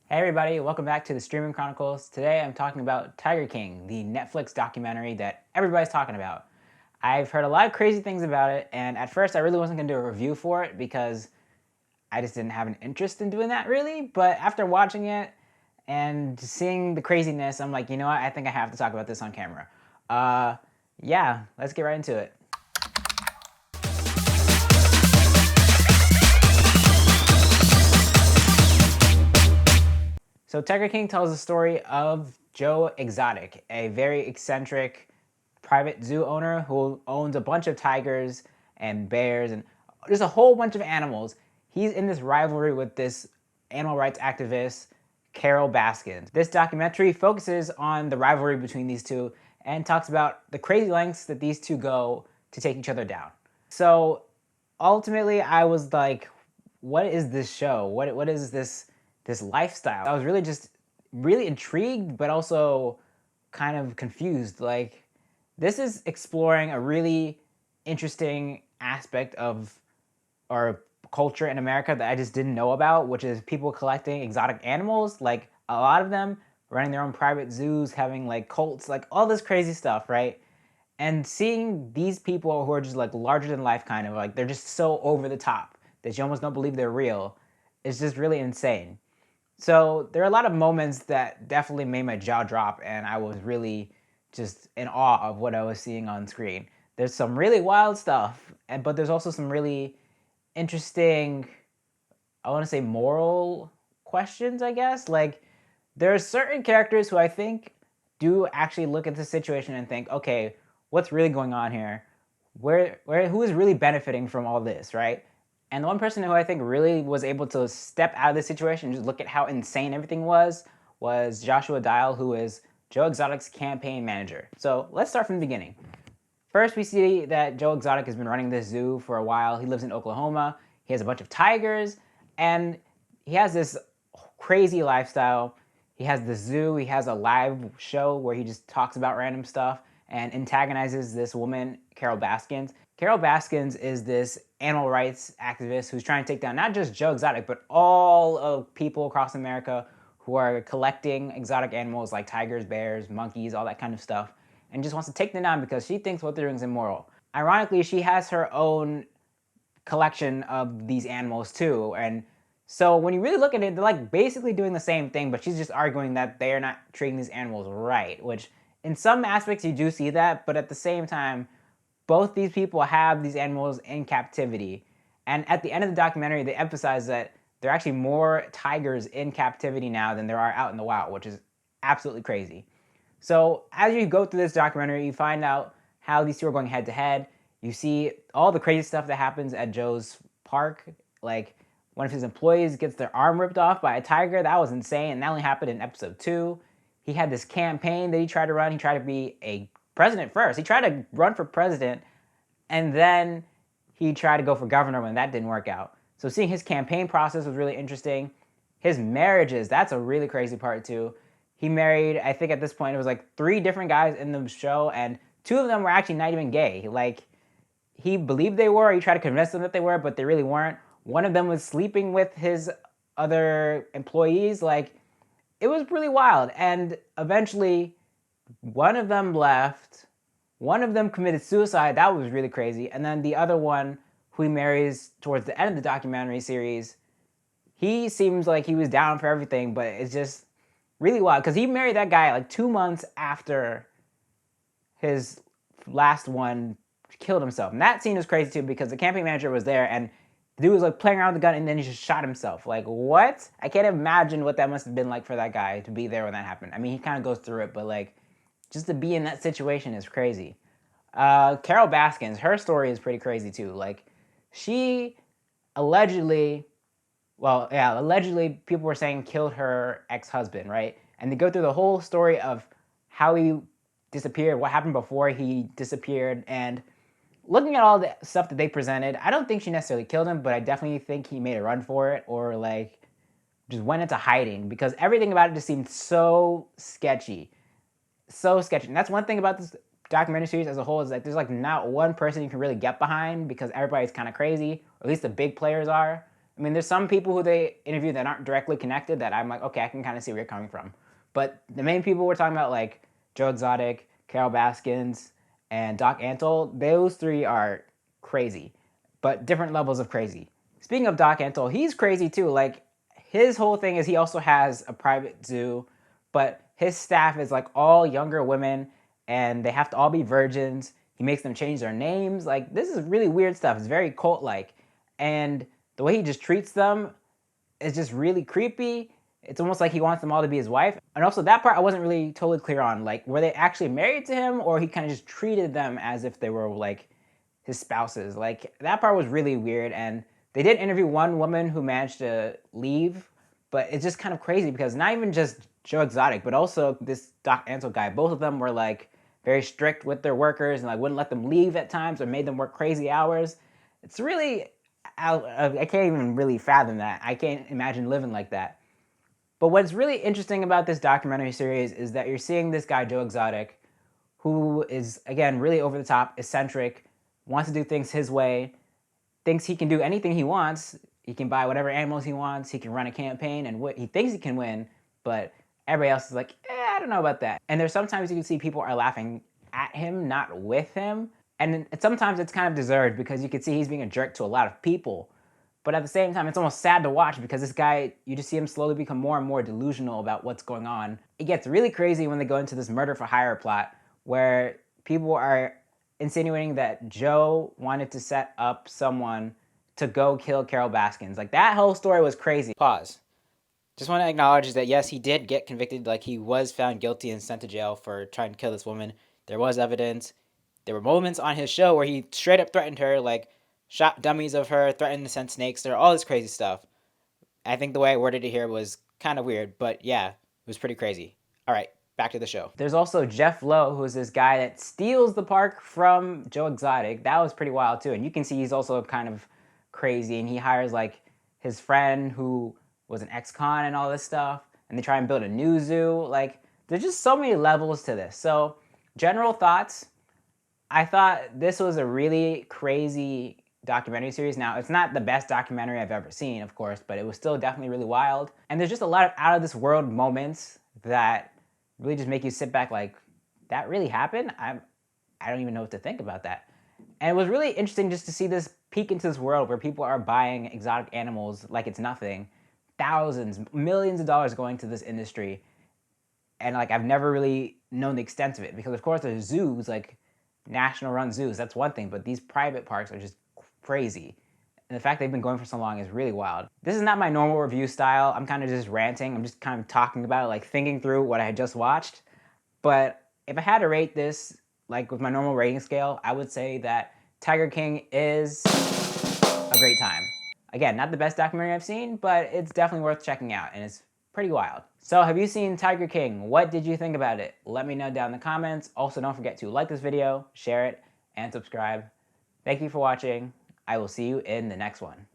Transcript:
Hey everybody, welcome back to the Streaming Chronicles. Today I'm talking about Tiger King, the Netflix documentary that everybody's talking about. I've heard a lot of crazy things about it, and at first I really wasn't going to do a review for it because I just didn't have an interest in doing that really, but after watching it and seeing the craziness, I'm like, you know what, I think I have to talk about this on camera. Yeah, let's get right into it. So Tiger King tells the story of Joe Exotic, a very eccentric private zoo owner who owns a bunch of tigers and bears and just a whole bunch of animals. He's in this rivalry with this animal rights activist, Carol Baskin. This documentary focuses on the rivalry between these two and talks about the crazy lengths that these two go to take each other down. So ultimately, I was like, what is this show? What is this lifestyle? I was really just really intrigued, but also kind of confused. Like, this is exploring a really interesting aspect of our culture in America that I just didn't know about, which is people collecting exotic animals. Like, a lot of them running their own private zoos, having like cults, like all this crazy stuff, right? And seeing these people who are just like larger than life, kind of like they're just so over the top that you almost don't believe they're real, is just really insane. So there are a lot of moments that definitely made my jaw drop, and I was really just in awe of what I was seeing on screen. There's some really wild stuff, but there's also some really interesting, I want to say, moral questions, I guess. Like, there are certain characters who I think do actually look at the situation and think, okay, what's really going on here? Who is really benefiting from all this, right? And the one person who I think really was able to step out of the situation and just look at how insane everything was Joshua Dial, who is Joe Exotic's campaign manager. So let's start from the beginning. First, we see that Joe Exotic has been running this zoo for a while. He lives in Oklahoma. He has a bunch of tigers, and he has this crazy lifestyle. He has the zoo. He has a live show where he just talks about random stuff and antagonizes this woman, Carol Baskins. Carol Baskins is this animal rights activist who's trying to take down not just Joe Exotic, but all of people across America who are collecting exotic animals like tigers, bears, monkeys, all that kind of stuff, and just wants to take them down because she thinks what they're doing is immoral. Ironically, she has her own collection of these animals too, and so when you really look at it, they're like basically doing the same thing, but she's just arguing that they are not treating these animals right, which in some aspects you do see that, but at the same time, both these people have these animals in captivity. And at the end of the documentary, they emphasize that there are actually more tigers in captivity now than there are out in the wild, which is absolutely crazy. So as you go through this documentary, you find out how these two are going head to head. You see all the crazy stuff that happens at Joe's park. Like, one of his employees gets their arm ripped off by a tiger. That was insane. And that only happened in episode 2. He had this campaign that he tried to run. He tried to be a president first. He tried to run for president, and then he tried to go for governor when that didn't work out. So seeing his campaign process was really interesting. His marriages, that's a really crazy part too. He married, I think at this point, it was like 3 different guys in the show, and 2 of them were actually not even gay. Like, he believed they were, he tried to convince them that they were, but they really weren't. One of them was sleeping with his other employees. Like, it was really wild. And eventually, one of them left. One of them committed suicide. That was really crazy. And then the other one, who he marries towards the end of the documentary series, he seems like he was down for everything, but it's just really wild because he married that guy like 2 months after his last one killed himself. And that scene was crazy too because the campaign manager was there and the dude was like playing around with the gun and then he just shot himself. Like, what? I can't imagine what that must have been like for that guy to be there when that happened. I mean, he kind of goes through it, but like, just to be in that situation is crazy. Carol Baskins, her story is pretty crazy too. Like, she allegedly, well, yeah, allegedly people were saying killed her ex-husband, right? And they go through the whole story of how he disappeared, what happened before he disappeared, and looking at all the stuff that they presented, I don't think she necessarily killed him, but I definitely think he made a run for it or like just went into hiding because everything about it just seemed so sketchy. So sketchy. And that's one thing about this documentary series as a whole is that there's like not one person you can really get behind because everybody's kind of crazy, or at least the big players are. I mean, there's some people who they interview that aren't directly connected that I'm like, okay, I can kind of see where you're coming from. But the main people we're talking about, like Joe Exotic, Carol Baskins, and Doc Antle, those three are crazy, but different levels of crazy. Speaking of Doc Antle, he's crazy too. Like, his whole thing is he also has a private zoo, but his staff is like all younger women and they have to all be virgins. He makes them change their names. Like, this is really weird stuff. It's very cult like. And the way he just treats them is just really creepy. It's almost like he wants them all to be his wife. And also, that part I wasn't really totally clear on. Like, were they actually married to him, or he kind of just treated them as if they were like his spouses? Like, that part was really weird. And they did interview one woman who managed to leave, but it's just kind of crazy because not even just Joe Exotic, but also this Doc Ansel guy, both of them were like very strict with their workers and like wouldn't let them leave at times or made them work crazy hours. It's really, I can't even really fathom that. I can't imagine living like that. But what's really interesting about this documentary series is that you're seeing this guy, Joe Exotic, who is, again, really over the top, eccentric, wants to do things his way, thinks he can do anything he wants. He can buy whatever animals he wants. He can run a campaign, and he thinks he can win, but everybody else is like, I don't know about that. And there's sometimes you can see people are laughing at him, not with him. And sometimes it's kind of deserved because you can see he's being a jerk to a lot of people. But at the same time, it's almost sad to watch because this guy, you just see him slowly become more and more delusional about what's going on. It gets really crazy when they go into this murder for hire plot where people are insinuating that Joe wanted to set up someone to go kill Carol Baskins. Like, that whole story was crazy. Pause. Just want to acknowledge that yes, he did get convicted. Like, he was found guilty and sent to jail for trying to kill this woman. There was evidence. There were moments on his show where he straight up threatened her, like shot dummies of her, threatened to send snakes. There, all this crazy stuff. I think the way I worded it here was kind of weird, but yeah, it was pretty crazy. All right, back to the show. There's also Jeff Lowe, who's this guy that steals the park from Joe Exotic. That was pretty wild too. And you can see he's also kind of crazy, and he hires like his friend who was an ex-con and all this stuff, and they try and build a new zoo. Like, there's just so many levels to this. So, general thoughts, I thought this was a really crazy documentary series. Now, it's not the best documentary I've ever seen, of course, but it was still definitely really wild. And there's just a lot of out of this world moments that really just make you sit back like, that really happened? I don't even know what to think about that. And it was really interesting just to see this peek into this world where people are buying exotic animals like it's nothing. Thousands, millions of dollars going to this industry. And like, I've never really known the extent of it because of course there's zoos, like national run zoos, that's one thing, but these private parks are just crazy. And the fact they've been going for so long is really wild. This is not my normal review style. I'm kind of just ranting. I'm just kind of talking about it, like thinking through what I had just watched. But if I had to rate this, like with my normal rating scale, I would say that Tiger King is a great time. Again, not the best documentary I've seen, but it's definitely worth checking out, and it's pretty wild. So have you seen Tiger King? What did you think about it? Let me know down in the comments. Also, don't forget to like this video, share it, and subscribe. Thank you for watching. I will see you in the next one.